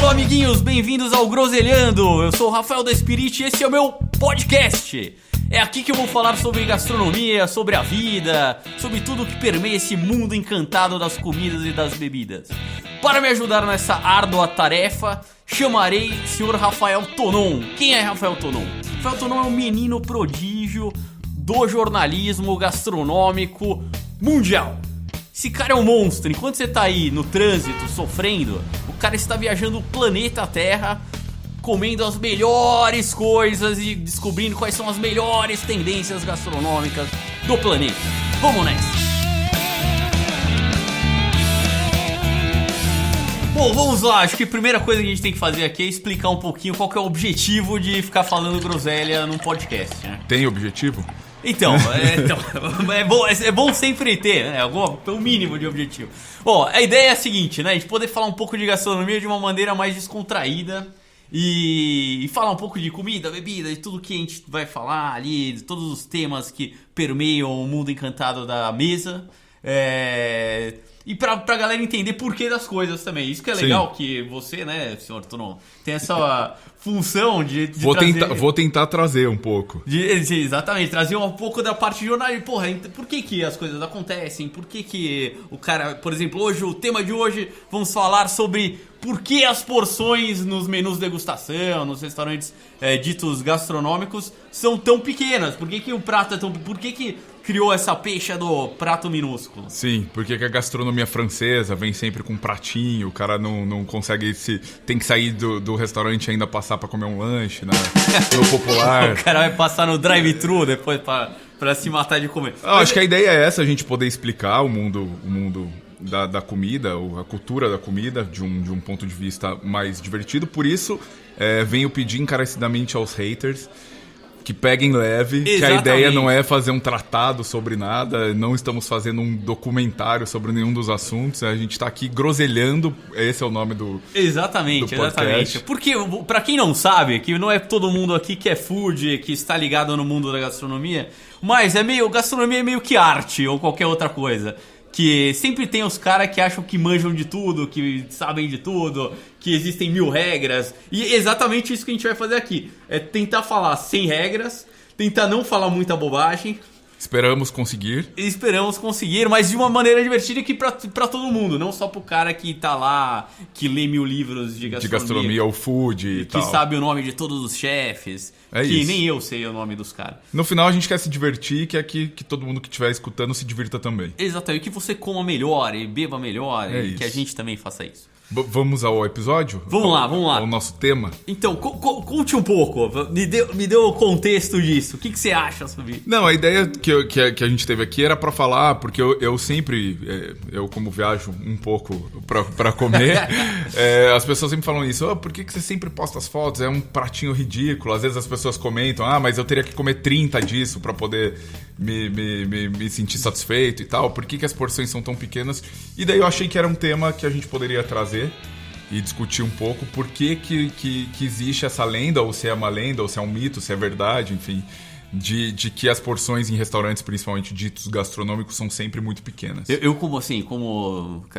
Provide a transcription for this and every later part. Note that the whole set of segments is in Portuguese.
Alô, amiguinhos, bem-vindos ao Groselhando. Eu sou o Rafael da Spirit e esse é o meu podcast. É aqui que eu vou falar sobre gastronomia, sobre a vida, sobre tudo que permeia esse mundo encantado das comidas e das bebidas. Para me ajudar nessa árdua tarefa, chamarei o Sr. Rafael Tonon. Quem é Rafael Tonon? Rafael Tonon é um menino prodígio do jornalismo gastronômico mundial. Esse cara é um monstro. Enquanto você tá aí no trânsito, sofrendo, o cara está viajando o planeta Terra, comendo as melhores coisas e descobrindo quais são as melhores tendências gastronômicas do planeta. Vamos nessa! Bom, vamos lá. Acho que a primeira coisa que a gente tem que fazer aqui é explicar um pouquinho qual que é o objetivo de ficar falando groselha num podcast, né? Tem objetivo? Então, é bom sempre ter, né? O mínimo de objetivo. Bom, a ideia é a seguinte, né? A gente poder falar um pouco de gastronomia de uma maneira mais descontraída e falar um pouco de comida, bebida, de tudo que a gente vai falar ali, de todos os temas que permeiam o mundo encantado da mesa. E pra galera entender porquê das coisas também. Isso que é legal. Sim. Que você, né, senhor Tonon, tem essa função de vou tentar trazer um pouco. Exatamente, trazer um pouco da parte de jornalismo. Porra, por que as coisas acontecem? Por que o cara... Por exemplo, hoje, o tema de hoje, vamos falar sobre por que as porções nos menus de degustação, nos restaurantes ditos gastronômicos, são tão pequenas. Por que o prato é tão... Por que criou essa peixa do prato minúsculo? Sim, porque a gastronomia francesa vem sempre com um pratinho, o cara não consegue tem que sair do restaurante e ainda passar pra comer um lanche, né? No popular. O cara vai passar no drive-thru depois pra se matar de comer. Acho que a ideia é essa, a gente poder explicar o mundo da comida, a cultura da comida de um ponto de vista mais divertido. Por isso, venho pedir encarecidamente aos haters que peguem leve. Exatamente. Que a ideia não é fazer um tratado sobre nada, não estamos fazendo um documentário sobre nenhum dos assuntos, a gente está aqui groselhando, esse é o nome do Exatamente. Porque, pra quem não sabe, que não é todo mundo aqui que é food, que está ligado no mundo da gastronomia, mas gastronomia é meio que arte ou qualquer outra coisa. Que sempre tem os caras que acham que manjam de tudo, que sabem de tudo, que existem 1000 regras. E é exatamente isso que a gente vai fazer aqui. É tentar falar sem regras, tentar não falar muita bobagem. Esperamos conseguir, mas de uma maneira divertida que pra todo mundo, não só pro cara que tá lá, que lê 1000 livros de gastronomia ou food e tal. Que sabe o nome de todos os chefes, que nem eu sei o nome dos caras. No final a gente quer se divertir e quer que todo mundo que estiver escutando se divirta também. Exatamente, que você coma melhor e beba melhor e que a gente também faça isso. Vamos ao episódio? Vamos lá. Ao nosso tema? Então, conte um pouco. Me dê o contexto disso. O que você acha sobre isso? Não, a ideia que a gente teve aqui era pra falar, porque eu sempre, como viajo um pouco pra comer, as pessoas sempre falam isso. Por que você sempre posta as fotos? É um pratinho ridículo. Às vezes as pessoas comentam, mas eu teria que comer 30 disso pra poder me sentir satisfeito e tal. Por que as porções são tão pequenas? E daí eu achei que era um tema que a gente poderia trazer e discutir um pouco por que existe essa lenda, ou se é uma lenda, ou se é um mito, se é verdade, enfim, de que as porções em restaurantes, principalmente ditos gastronômicos, são sempre muito pequenas. Eu como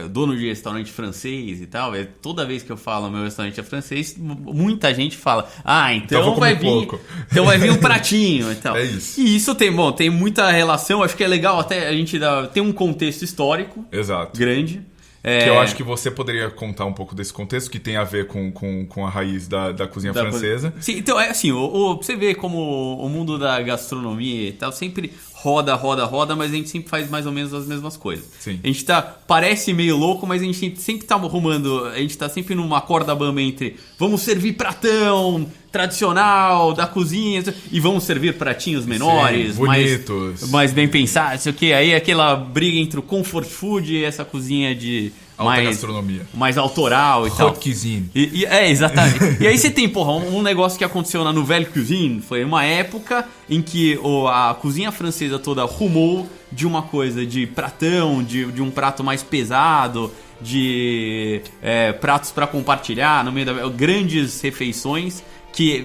dono de restaurante francês e tal, toda vez que eu falo meu restaurante é francês, muita gente fala, então vai vir um pratinho e tal. É isso. E isso tem muita relação, acho que é legal até a gente ter um contexto histórico. Exato. Grande. Que eu acho que você poderia contar um pouco desse contexto, que tem a ver com a raiz da cozinha francesa. Sim, então é assim, você vê como o mundo da gastronomia e tal sempre roda, mas a gente sempre faz mais ou menos as mesmas coisas. Sim. A gente parece meio louco, mas a gente sempre tá arrumando, a gente tá sempre numa corda bamba entre vamos servir pratão tradicional da cozinha e vamos servir pratinhos menores, sim, bonitos, mais bem pensados, sei o que. Aí aquela briga entre o comfort food e essa cozinha de alta gastronomia, mais autoral e tal. Haute cuisine. Exatamente. E aí você tem, um negócio que aconteceu na Nouvelle Cuisine, foi uma época em que a cozinha francesa toda rumou de uma coisa de pratão, de um prato mais pesado, de pratos para compartilhar no meio grandes refeições. Que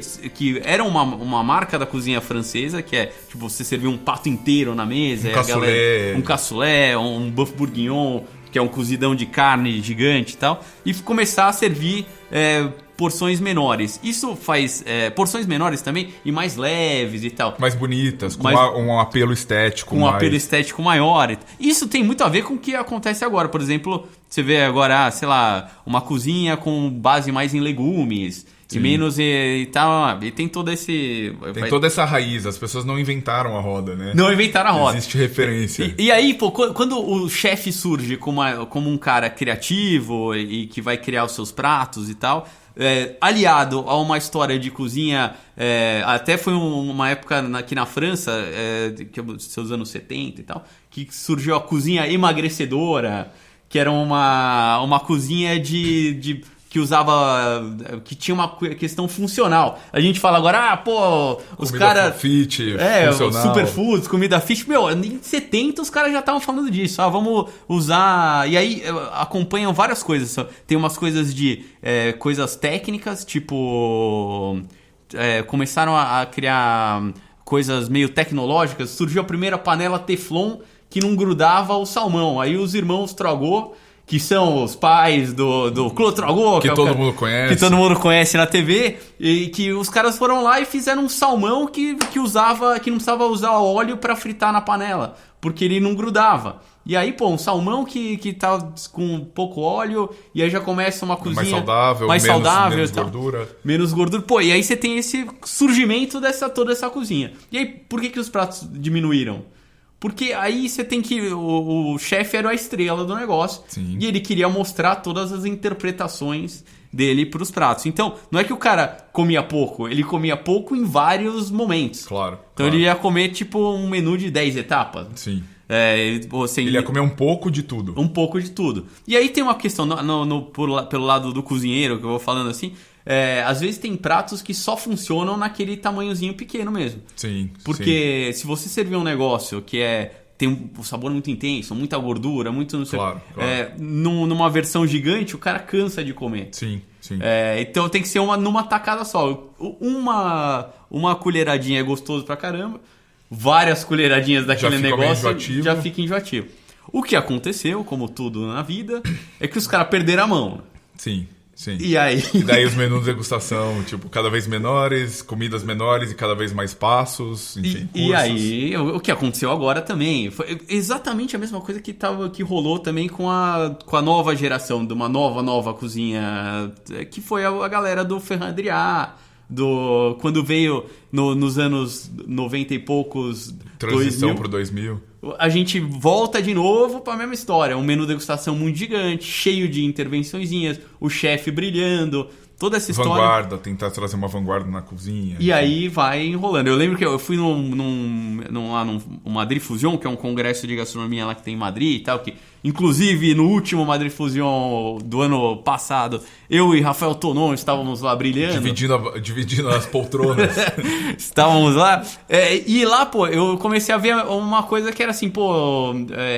era uma marca da cozinha francesa, que é tipo você servir um pato inteiro na mesa, um cassoulet, um bœuf bourguignon, que é um cozidão de carne gigante e tal, e começar a servir porções menores. Isso faz porções menores também e mais leves e tal. Mais bonitas, com Mais- um apelo estético. Com um mais... apelo estético maior. Isso tem muito a ver com o que acontece agora. Por exemplo, você vê agora, sei lá, uma cozinha com base mais em legumes e menos e tal. E tem todo esse... Tem toda essa raiz, as pessoas não inventaram a roda, né? Não inventaram a roda. Existe referência. E aí, pô, quando o chefe surge como um cara criativo e que vai criar os seus pratos e tal, aliado a uma história de cozinha, até foi uma época aqui na França, que é os seus anos 70 e tal, que surgiu a cozinha emagrecedora, que era uma cozinha que usava, que tinha uma questão funcional. A gente fala agora, os Comida caras... fit, funcional. Superfoods, comida fit. Meu, em 70 os caras já estavam falando disso. Vamos usar... E aí acompanham várias coisas. Tem umas coisas de coisas técnicas, tipo... começaram a criar coisas meio tecnológicas. Surgiu a primeira panela Teflon que não grudava o salmão. Aí os irmãos Trogot, que são os pais do Claude Trogot, Que todo mundo conhece. Que todo mundo conhece na TV, e que os caras foram lá e fizeram um salmão que não precisava usar óleo para fritar na panela, porque ele não grudava. E aí, um salmão que tá com pouco óleo, e aí já começa uma cozinha mais saudável, menos tal. gordura. Menos gordura. E aí você tem esse surgimento toda essa cozinha. E aí, por que os pratos diminuíram? Porque aí você tem que... O chefe era a estrela do negócio. Sim. E ele queria mostrar todas as interpretações dele para os pratos. Então, não é que o cara comia pouco. Ele comia pouco em vários momentos. Claro. Então ele ia comer tipo um menu de 10 etapas. Sim. Ele ia comer um pouco de tudo. Um pouco de tudo. E aí tem uma questão, pelo lado do cozinheiro, que eu vou falando assim... às vezes tem pratos que só funcionam naquele tamanhozinho pequeno mesmo. Sim. Porque se você servir um negócio que tem um sabor muito intenso, muita gordura, muito não sei, Claro. numa versão gigante, o cara cansa de comer. Sim. Então tem que ser numa tacada só. Uma colheradinha é gostoso pra caramba, várias colheradinhas daquele negócio já fica enjoativo. O que aconteceu, como tudo na vida, é que os caras perderam a mão. Sim. E aí? E daí os menus de degustação, tipo, cada vez menores, comidas menores e cada vez mais passos, enfim, E aí, o que aconteceu agora também, foi exatamente a mesma coisa que rolou também com a nova geração, de uma nova cozinha, que foi a galera do Ferran Adrià, quando veio nos anos 90 e poucos, Transição 2000, pro 2000. a gente volta de novo para a mesma história. Um menu de degustação muito gigante, cheio de intervençõeuma, o chefe brilhando, toda essa história. Vanguarda, tentar trazer uma vanguarda na cozinha. E aí vai enrolando. Eu lembro que eu fui num Madrid Fusion, que é um congresso de gastronomia lá que tem em Madrid e tal, que inclusive no último Madrid Fusion do ano passado, eu e Rafael Tonon estávamos lá brilhando. Dividindo as poltronas. Estávamos lá. E lá, eu comecei a ver uma coisa que era assim,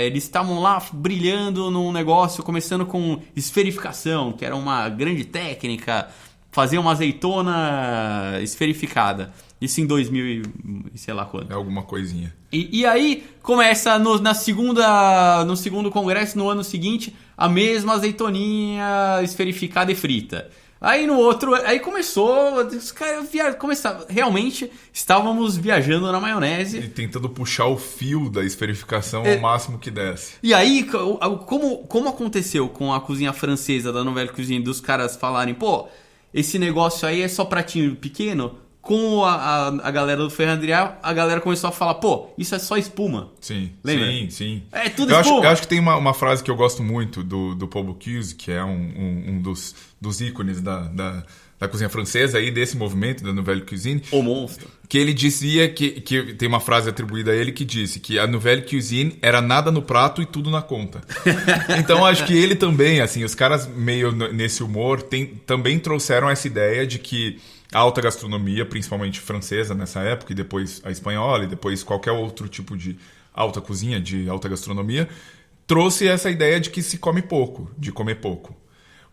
eles estavam lá brilhando num negócio, começando com esferificação, que era uma grande técnica, fazer uma azeitona esferificada. Isso em 2000 e sei lá quando. É alguma coisinha. E aí começa no segundo congresso, no ano seguinte, a mesma azeitoninha esferificada e frita. Aí no outro, aí começou, os caras começaram, realmente estávamos viajando na maionese. E tentando puxar o fio da esferificação ao máximo que desce. E aí, como aconteceu com a cozinha francesa da Nouvelle Cuisine, dos caras falarem, esse negócio aí é só pratinho pequeno, com a galera do Ferran Adrià, a galera começou a falar, isso é só espuma. Sim, lembra? Sim. É tudo espuma. Eu acho que tem uma frase que eu gosto muito do Paul Bocuse, que é um dos ícones da cozinha francesa e desse movimento da Nouvelle Cuisine. O monstro. Que ele dizia que tem uma frase atribuída a ele que disse que a Nouvelle Cuisine era nada no prato e tudo na conta. Então acho que ele também, assim, os caras meio nesse humor também trouxeram essa ideia de que a alta gastronomia, principalmente francesa nessa época, e depois a espanhola, e depois qualquer outro tipo de alta cozinha, de alta gastronomia, trouxe essa ideia de que se come pouco, de comer pouco.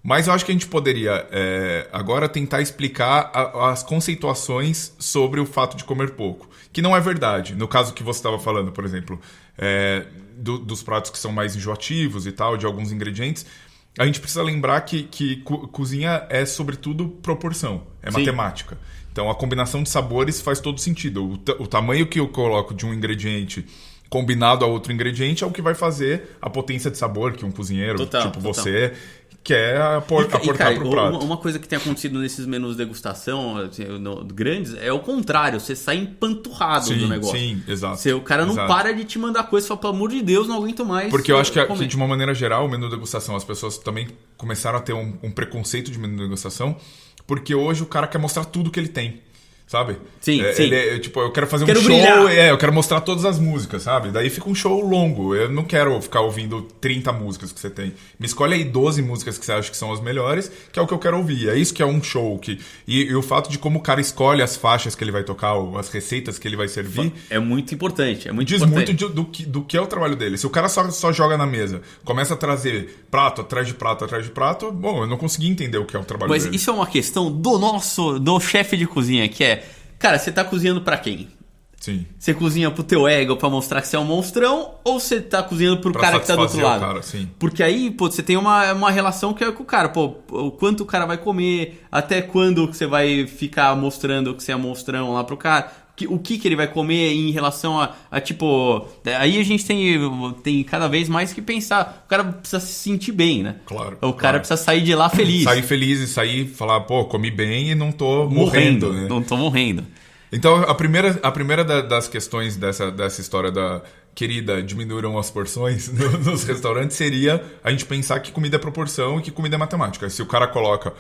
Mas eu acho que a gente poderia agora tentar explicar as conceituações sobre o fato de comer pouco. Que não é verdade. No caso que você estava falando, por exemplo, dos pratos que são mais enjoativos e tal, de alguns ingredientes, a gente precisa lembrar que cozinha é, sobretudo, proporção. É Sim. matemática. Então, a combinação de sabores faz todo sentido. O tamanho que eu coloco de um ingrediente combinado a outro ingrediente é o que vai fazer a potência de sabor que um cozinheiro, você, quer aportar pro prato. Uma coisa que tem acontecido nesses menus degustação assim, grandes é o contrário. Você sai empanturrado do negócio. Sim, exato. O cara não para de te mandar coisa e fala, pelo amor de Deus, não aguento mais. Porque eu acho que de uma maneira geral, o menu degustação, as pessoas também começaram a ter um preconceito de menu degustação, porque hoje o cara quer mostrar tudo que ele tem. Sabe? Sim. Eu quero fazer um show, brilhar. Eu quero mostrar todas as músicas, sabe? Daí fica um show longo. Eu não quero ficar ouvindo 30 músicas que você tem. Me escolhe aí 12 músicas que você acha que são as melhores, que é o que eu quero ouvir. É isso que é um show. E o fato de como o cara escolhe as faixas que ele vai tocar, ou as receitas que ele vai servir. É muito importante. Diz muito do que é o trabalho dele. Se o cara só joga na mesa, começa a trazer prato atrás de prato, bom, eu não consegui entender o que é o trabalho dele. Mas isso é uma questão do chefe de cozinha, que é, cara, você tá cozinhando pra quem? Sim. Você cozinha pro teu ego pra mostrar que você é um monstrão, ou você tá cozinhando pro cara que tá do outro lado? Cara, sim. Porque aí, pô, você tem uma relação que é com o cara, pô, o quanto o cara vai comer, até quando você vai ficar mostrando que você é monstrão lá pro cara, o que ele vai comer em relação a tipo... Aí a gente tem cada vez mais que pensar, o cara precisa se sentir bem, né? Claro. O cara precisa sair de lá feliz. Sair feliz e falar, pô, comi bem e não tô morrendo, né? Não tô morrendo. Então, a primeira das questões dessa história da querida, diminuíram as porções nos restaurantes, seria a gente pensar que comida é proporção e que comida é matemática. Se o cara coloca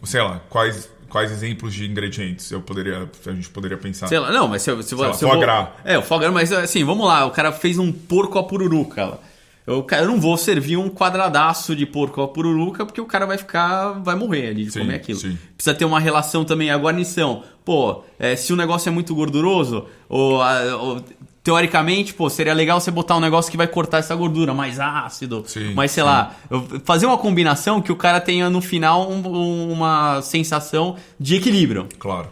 sei lá, quais exemplos de ingredientes a gente poderia pensar? Sei lá, não, mas se foie gras. O foie gras, mas assim, vamos lá, o cara fez um porco à pururuca. Eu não vou servir um quadradaço de porco à pururuca, porque o cara vai morrer ali de comer aquilo. Sim. Precisa ter uma relação também, a guarnição. Pô, se o negócio é muito gorduroso, teoricamente, pô, seria legal você botar um negócio que vai cortar essa gordura, mais ácido, mas sei lá, fazer uma combinação que o cara tenha no final uma sensação de equilíbrio. Claro.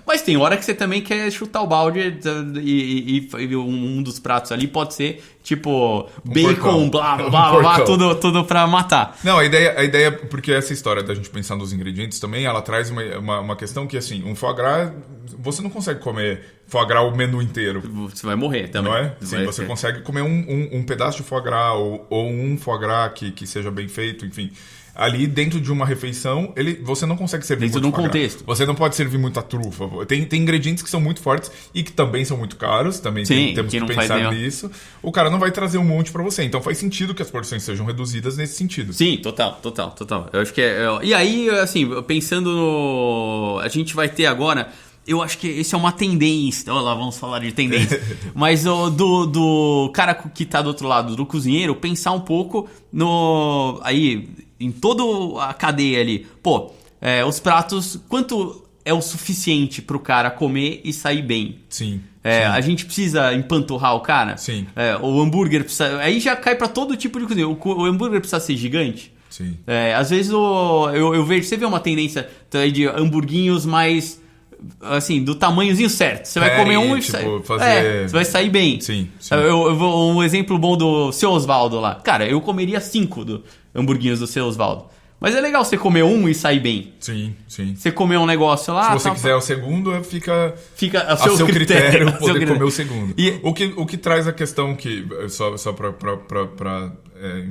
Mas tem hora que você também quer chutar o balde e um dos pratos ali pode ser tipo bacon, blá blá blá, tudo pra matar. Não, a ideia, porque essa história da gente pensar nos ingredientes também, ela traz uma questão que assim, um foie gras, você não consegue comer foie gras o menu inteiro. Você vai morrer também. Não é? Sim, você consegue comer um pedaço de foie gras ou um foie gras que seja bem feito, enfim. Ali dentro de uma refeição, você não consegue servir dentro muito de um contexto. Você não pode servir muita trufa. Tem ingredientes que são muito fortes e que também são muito caros. Também temos que pensar nisso. O cara não vai trazer um monte pra você. Então faz sentido que as porções sejam reduzidas nesse sentido. Sim, total. Eu acho que e aí, assim, pensando no... A gente vai ter agora... Eu acho que esse é uma tendência. Olha lá, vamos falar de tendência. Mas do cara que tá do outro lado, do cozinheiro, pensar um pouco aí, em toda a cadeia ali. Pô, os pratos, quanto é o suficiente pro cara comer e sair bem? Sim. A gente precisa empanturrar o cara? Sim. O hambúrguer precisa... Aí já cai pra todo tipo de cozinha. O hambúrguer precisa ser gigante? Sim. Às vezes eu vejo... Você vê uma tendência de hamburguinhos mais... Assim, do tamanhozinho certo. Você vai comer um e você vai sair bem. Sim. Um exemplo bom do Seu Osvaldo lá. Cara, eu comeria 5 hamburguinhos do Seu Osvaldo. Mas é legal você comer um e sair bem. Sim. Você comer um negócio lá... Se você quiser o segundo, fica a seu critério poder comer o segundo. O que traz a questão que... Só pra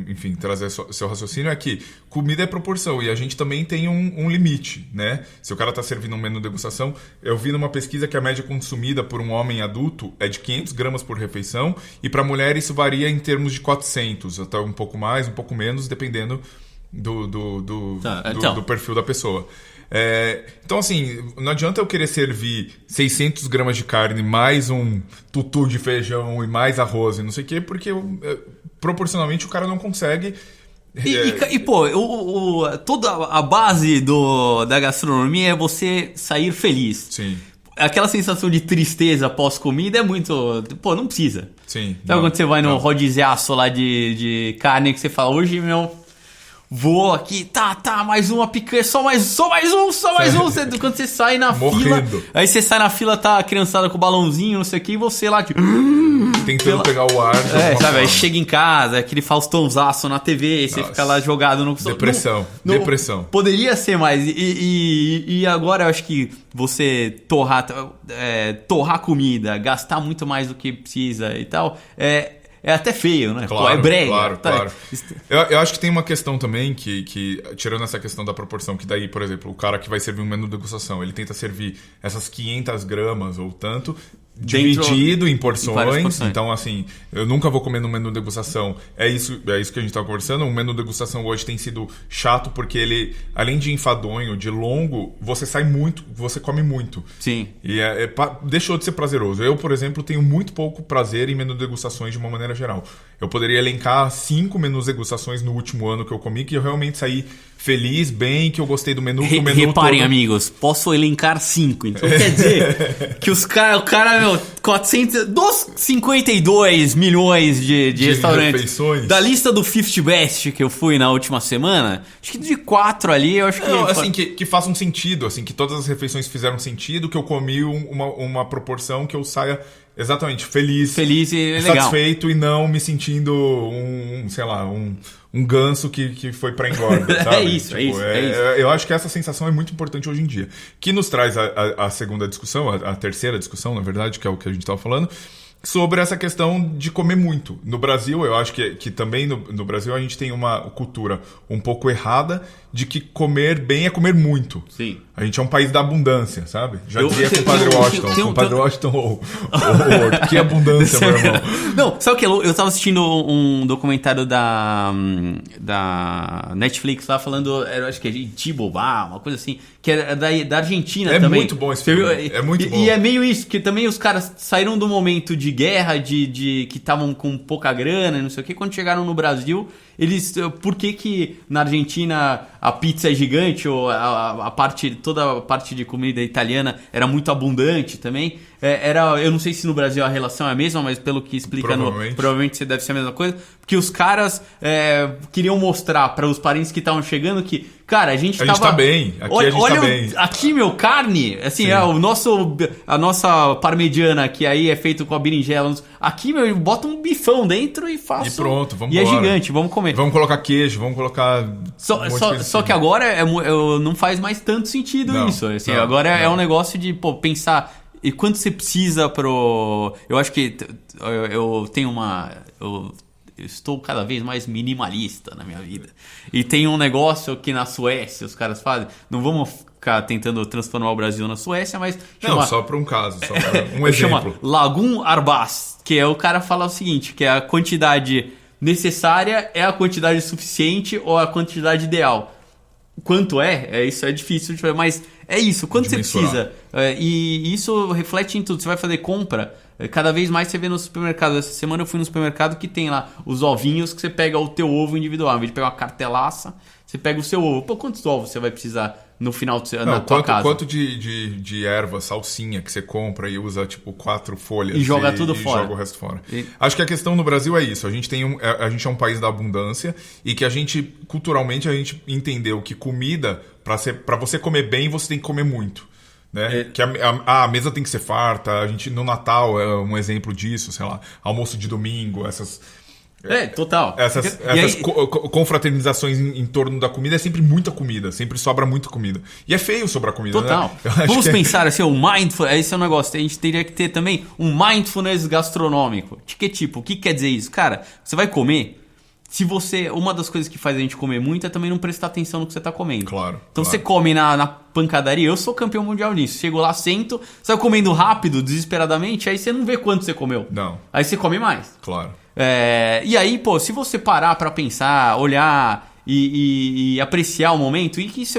enfim, trazer seu raciocínio é que comida é proporção e a gente também tem um limite, né? Se o cara tá servindo um menu de degustação, eu vi numa pesquisa que a média consumida por um homem adulto é de 500 gramas por refeição e para mulher isso varia em termos de 400, até um pouco mais, um pouco menos, dependendo do perfil da pessoa. Então, assim, não adianta eu querer servir 600 gramas de carne, mais um tutu de feijão e mais arroz e não sei o quê, porque proporcionalmente o cara não consegue... Pô, toda a base da gastronomia é você sair feliz. Sim. Aquela sensação de tristeza pós-comida é muito... Pô, não precisa. Sim. Sabe quando você vai no rodiziaço lá de carne que você fala, hoje, vou aqui, mais uma picanha, só mais um. Quando você sai na fila, aí você sai na fila, tá a criançada com o balãozinho, não sei o que, e você lá, tipo... Tentando pegar o ar. Sabe, aí chega em casa, aquele Faustãozaço na TV, você fica lá jogado no... Depressão. Poderia ser mais, e agora eu acho que você torrar comida, gastar muito mais do que precisa e tal, é até feio, né? Claro, é brega. Claro. Eu acho que tem uma questão também que, tirando essa questão da proporção, que daí, por exemplo, o cara que vai servir um menu de degustação, ele tenta servir essas 500 gramas ou tanto, dividido em porções. Então, assim, eu nunca vou comer no menu de degustação. É isso que a gente tá conversando. O menu de degustação hoje tem sido chato porque ele, além de enfadonho, de longo, você sai muito, você come muito. Sim. E deixou de ser prazeroso. Eu, por exemplo, tenho muito pouco prazer em menu de degustações de uma maneira geral. Eu poderia elencar 5 menus de degustações no último ano que eu comi, que eu realmente saí feliz, bem, que eu gostei do menu. Reparem, todo... amigos, posso elencar 5. Então quer dizer que o cara, meu, 52 milhões de restaurantes. Refeições. Da lista do 50 Best que eu fui na última semana, acho que de 4 ali, eu acho que... Não, assim, que faça um sentido, assim, que todas as refeições fizeram sentido, que eu comi uma proporção que eu saia... Exatamente, feliz e satisfeito legal. E não me sentindo um ganso que foi pra engorda, sabe? É isso. Eu acho que essa sensação é muito importante hoje em dia. Que nos traz a segunda discussão, a terceira discussão, na verdade, que é o que a gente estava falando, sobre essa questão de comer muito. No Brasil, eu acho que também no Brasil a gente tem uma cultura um pouco errada de que comer bem é comer muito. Sim. A gente é um país da abundância, sabe? Já dizia com o Padre Washington. Compadre Washington ou que abundância, meu irmão. Não, sabe o que? Eu tava assistindo um documentário da Netflix lá falando, acho que é de Tibobá, uma coisa assim, que era da Argentina também. É muito bom esse filme. É muito bom. E é meio isso, porque também os caras saíram do momento de guerra, de que estavam com pouca grana e não sei o que, quando chegaram no Brasil, por que na Argentina a pizza é gigante, ou toda a parte de comida italiana era muito abundante também? Eu não sei se no Brasil a relação é a mesma, mas pelo que explica provavelmente deve ser a mesma coisa, porque os caras queriam mostrar para os parentes que estavam chegando que, cara, a gente tá bem, aqui a gente tá bem. Aqui, meu, carne, assim, a nossa parmegiana, que aí é feito com a berinjela, aqui, meu, bota um bifão dentro e faço. E pronto, vamos E é gigante, vamos comer. Vamos colocar queijo, vamos colocar... Só que agora não faz mais tanto sentido isso. Assim, agora é um negócio de, pensar... E quanto você precisa pro... Eu acho que eu tenho eu estou cada vez mais minimalista na minha vida. E tem um negócio que na Suécia os caras fazem... Não vamos ficar tentando transformar o Brasil na Suécia, mas... só para um caso, só para um exemplo. Chama Lagun Arbas, que é o cara fala o seguinte, que é a quantidade necessária é a quantidade suficiente ou a quantidade ideal. Quanto isso é difícil de fazer, mas é isso, quanto você precisa. E isso reflete em tudo. Você vai fazer compra, cada vez mais você vê no supermercado. Essa semana eu fui no supermercado que tem lá os ovinhos, que você pega o teu ovo individual. Em vez de pegar uma cartelaça, você pega o seu ovo. Quantos ovos você vai precisar no final da tua casa? Quanto de erva, salsinha que você compra e usa tipo 4 folhas e joga tudo fora. Joga o resto fora. Acho que a questão no Brasil é isso. A gente é um país da abundância e que culturalmente a gente entendeu que comida, para você comer bem, você tem que comer muito. Né? Que a mesa tem que ser farta. A gente no Natal é um exemplo disso, sei lá, almoço de domingo, essas... total. Essas confraternizações em torno da comida é sempre muita comida, sempre sobra muita comida. E é feio sobrar comida, total. Né? Vamos pensar assim, o mindfulness, esse é um negócio, a gente teria que ter também um mindfulness gastronômico. De que tipo? O que quer dizer isso? Cara, você vai comer, uma das coisas que faz a gente comer muito é também não prestar atenção no que você está comendo. Claro. Então você come na pancadaria, eu sou campeão mundial nisso. Chego lá, sento, você vai comendo rápido, desesperadamente, aí você não vê quanto você comeu. Não. Aí você come mais. Claro. E aí, se você parar pra pensar, olhar e apreciar o momento, e que isso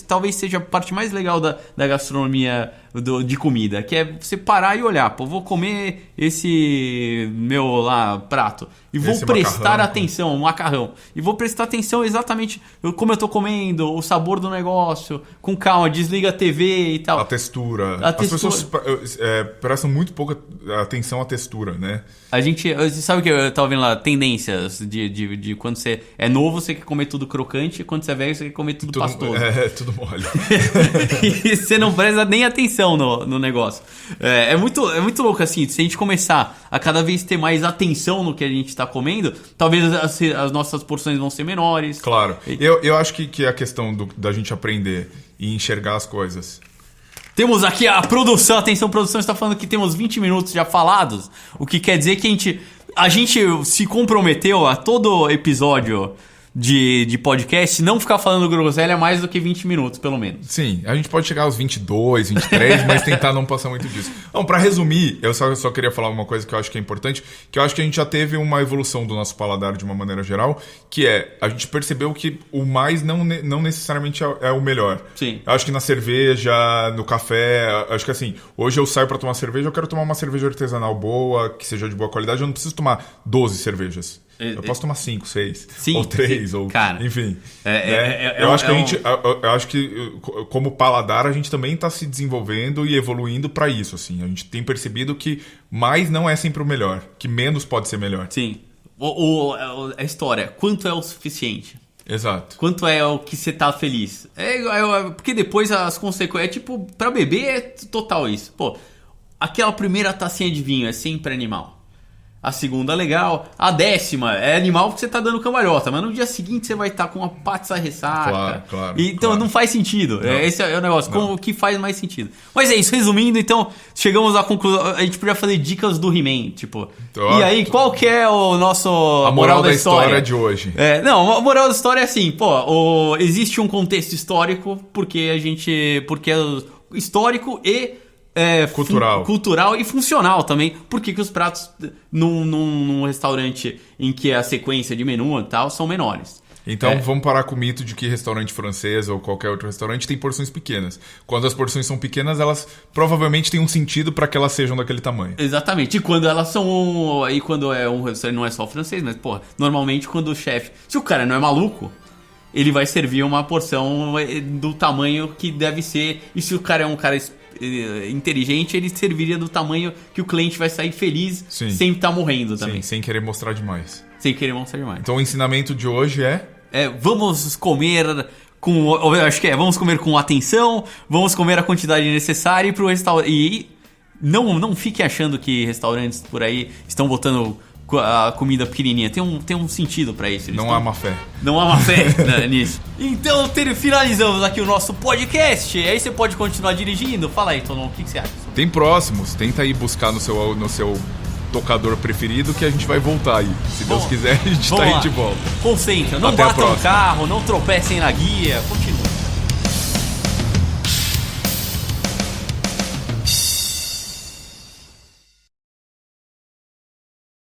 talvez seja a parte mais legal da gastronomia de comida, que é você parar e olhar, pô, vou comer esse meu lá prato e vou prestar atenção, um macarrão, e vou prestar atenção exatamente como eu tô comendo, o sabor do negócio, com calma, desliga a TV e tal. A textura. As pessoas prestam muito pouca atenção à textura, né? A gente, sabe o que eu tava vendo lá? Tendências de quando você é novo, você quer comer tudo crocante, e quando você é velho, você quer comer tudo pastoso. Tudo mole. E você não presta nem atenção no negócio. É muito louco assim, se a gente começar a cada vez ter mais atenção no que a gente tá comendo, talvez as nossas porções vão ser menores. Claro. Eu acho que é a questão da gente aprender e enxergar as coisas. Temos aqui a produção, atenção, produção está falando que temos 20 minutos já falados, o que quer dizer que a gente se comprometeu a todo episódio de podcast não ficar falando groselha mais do que 20 minutos, pelo menos. Sim, a gente pode chegar aos 22, 23, mas tentar não passar muito disso. Então, pra resumir, eu só queria falar uma coisa que eu acho que é importante, que eu acho que a gente já teve uma evolução do nosso paladar de uma maneira geral, que é, a gente percebeu que o mais não necessariamente é o melhor. Sim. Eu acho que na cerveja, no café, acho que assim, hoje eu saio pra tomar cerveja, eu quero tomar uma cerveja artesanal boa, que seja de boa qualidade, eu não preciso tomar 12 cervejas. Eu posso tomar 5, 6, ou 3, ou... Cara, enfim. Eu acho que como paladar, a gente também está se desenvolvendo e evoluindo para isso, assim. A gente tem percebido que mais não é sempre o melhor, que menos pode ser melhor. Sim. A história, quanto é o suficiente? Exato. Quanto é o que você tá feliz? Porque depois as consequências... tipo, pra beber é total isso. Pô, aquela primeira tacinha de vinho é sempre animal. A segunda legal. A 10ª é animal porque você tá dando cambalhota. Mas no dia seguinte você vai estar com uma pata ressaca. Claro. Então não faz sentido. Esse é o negócio. O que faz mais sentido. Mas é isso. Resumindo, então, chegamos à conclusão. A gente podia fazer dicas do He-Man. Tipo, e aí, qual que é o nosso... A moral da história de hoje. Não, a moral da história é assim. Pô, existe um contexto histórico porque é histórico e... cultural e funcional também. Por que os pratos num restaurante em que a sequência de menu e tal são menores? Então vamos parar com o mito de que restaurante francês ou qualquer outro restaurante tem porções pequenas. Quando as porções são pequenas, elas provavelmente têm um sentido para que elas sejam daquele tamanho. Exatamente. E quando elas são... E quando é um restaurante, não é só francês, mas, porra, normalmente quando o chefe... Se o cara não é maluco, ele vai servir uma porção do tamanho que deve ser. E se o cara é um cara inteligente, ele serviria do tamanho que o cliente vai sair feliz. Sim. Sem estar morrendo também. Sim, sem querer mostrar demais. Então o ensinamento de hoje vamos comer vamos comer com atenção, vamos comer a quantidade necessária pro restaurante. E não fiquem achando que restaurantes por aí estão botando a comida pequenininha. Tem um sentido pra isso. Não há má fé. Não há má fé nisso. Então finalizamos aqui o nosso podcast. Aí você pode continuar dirigindo. Fala aí, Tonon, o que você acha? Tem próximos. Tenta aí buscar no seu tocador preferido que a gente vai voltar aí. Se Deus quiser, a gente tá aí de volta. Concentra, não batam o carro, não tropecem na guia. Continua.